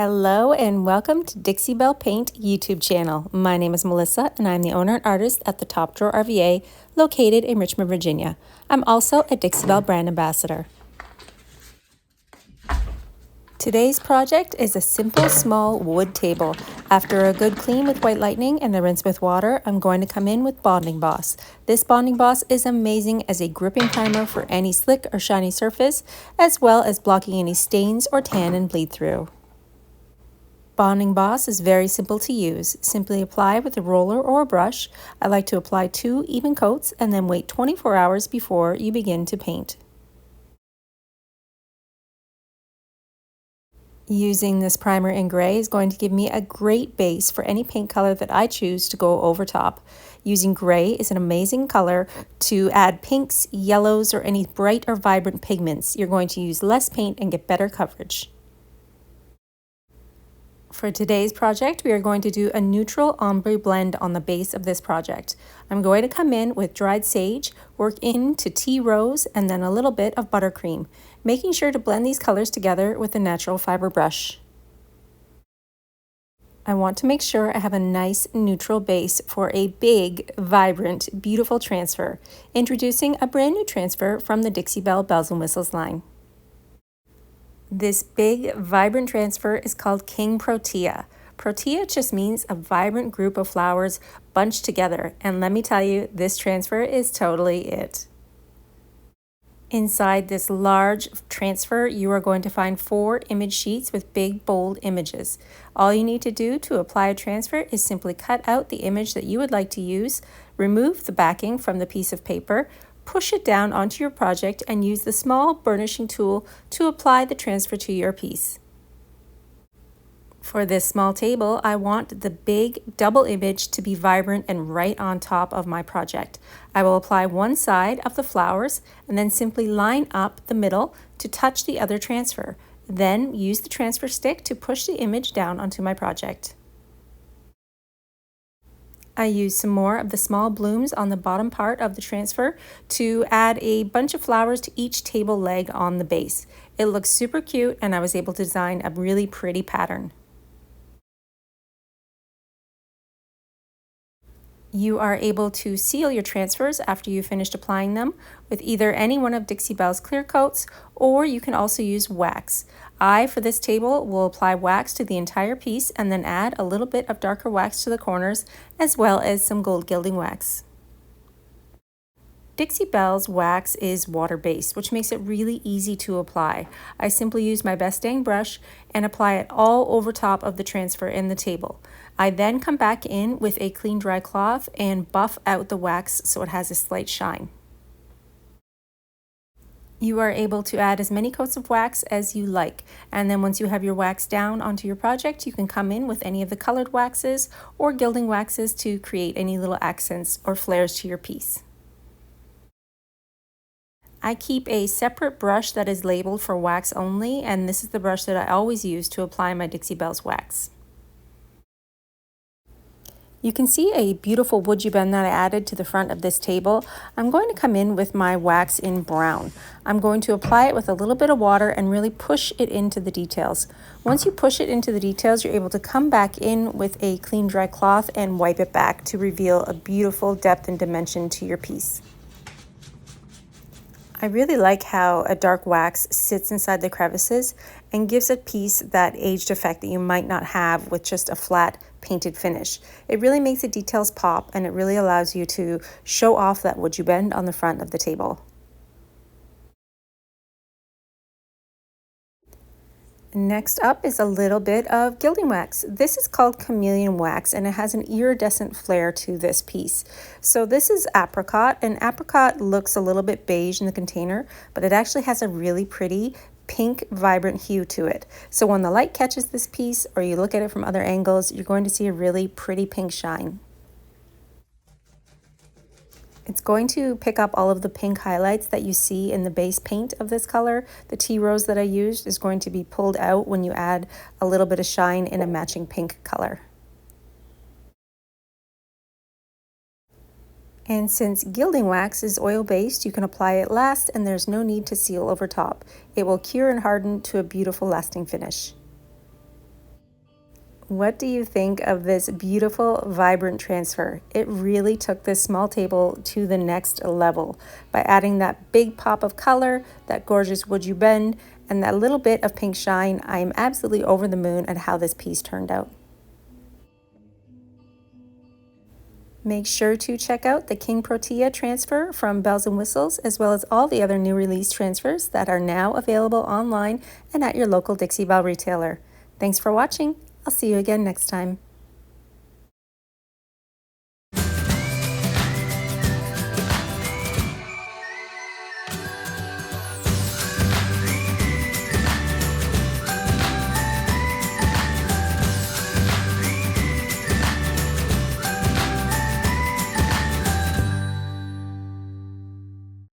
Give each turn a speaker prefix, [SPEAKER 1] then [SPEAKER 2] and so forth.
[SPEAKER 1] Hello and welcome to Dixie Belle Paint YouTube channel. My name is Melissa and I'm the owner and artist at the Top Drawer RVA located in Richmond, Virginia. I'm also a Dixie Belle brand ambassador. Today's project is a simple small wood table. After a good clean with White Lightning and a rinse with water, I'm going to come in with Bonding Boss. This Bonding Boss is amazing as a gripping primer for any slick or shiny surface, as well as blocking any stains or tan and bleed through. Bonding Boss is very simple to use. Simply apply with a roller or a brush. I like to apply 2 even coats and then wait 24 hours before you begin to paint. Using this primer in gray is going to give me a great base for any paint color that I choose to go over top. Using gray is an amazing color to add pinks, yellows, or any bright or vibrant pigments. You're going to use less paint and get better coverage. For today's project, we are going to do a neutral ombre blend on the base of this project. I'm going to come in with dried sage, work into tea rose, and then a little bit of buttercream, making sure to blend these colors together with a natural fiber brush. I want to make sure I have a nice neutral base for a big, vibrant, beautiful transfer. Introducing a brand new transfer from the Dixie Belle Bells and Whistles line. This big, vibrant transfer is called King Protea. Protea just means a vibrant group of flowers bunched together, and let me tell you, this transfer is totally it. Inside this large transfer, you are going to find 4 image sheets with big, bold images. All you need to do to apply a transfer is simply cut out the image that you would like to use, remove the backing from the piece of paper, push it down onto your project, and use the small burnishing tool to apply the transfer to your piece. For this small table, I want the big double image to be vibrant and right on top of my project. I will apply one side of the flowers and then simply line up the middle to touch the other transfer. Then use the transfer stick to push the image down onto my project. I used some more of the small blooms on the bottom part of the transfer to add a bunch of flowers to each table leg on the base. It looks super cute and I was able to design a really pretty pattern. You are able to seal your transfers after you've finished applying them with either any one of Dixie Belle's clear coats, or you can also use wax. I, for this table, will apply wax to the entire piece and then add a little bit of darker wax to the corners, as well as some gold gilding wax. Dixie Belle's wax is water-based, which makes it really easy to apply. I simply use my best dang brush and apply it all over top of the transfer in the table. I then come back in with a clean dry cloth and buff out the wax so it has a slight shine. You are able to add as many coats of wax as you like, and then once you have your wax down onto your project, you can come in with any of the colored waxes or gilding waxes to create any little accents or flares to your piece. I keep a separate brush that is labeled for wax only, and this is the brush that I always use to apply my Dixie Belle's wax. You can see a beautiful WooduBend that I added to the front of this table. I'm going to come in with my wax in brown. I'm going to apply it with a little bit of water and really push it into the details. Once you push it into the details, you're able to come back in with a clean dry cloth and wipe it back to reveal a beautiful depth and dimension to your piece. I really like how a dark wax sits inside the crevices and gives a piece that aged effect that you might not have with just a flat painted finish. It really makes the details pop and it really allows you to show off that WooduBend on the front of the table. Next up is a little bit of gilding wax. This is called Chameleon Wax and it has an iridescent flare to this piece. So this is Apricot, and Apricot looks a little bit beige in the container, but it actually has a really pretty pink vibrant hue to it. So when the light catches this piece or you look at it from other angles, you're going to see a really pretty pink shine. It's going to pick up all of the pink highlights that you see in the base paint of this color. The tea rose that I used is going to be pulled out when you add a little bit of shine in a matching pink color. And since gilding wax is oil-based, you can apply it last and there's no need to seal over top. It will cure and harden to a beautiful lasting finish. What do you think of this beautiful, vibrant transfer? It really took this small table to the next level by adding that big pop of color, that gorgeous WooduBend, and that little bit of pink shine. I am absolutely over the moon at how this piece turned out. Make sure to check out the King Protea transfer from Bells and Whistles, as well as all the other new release transfers that are now available online and at your local Dixie Belle retailer. Thanks for watching. I'll see you again next time.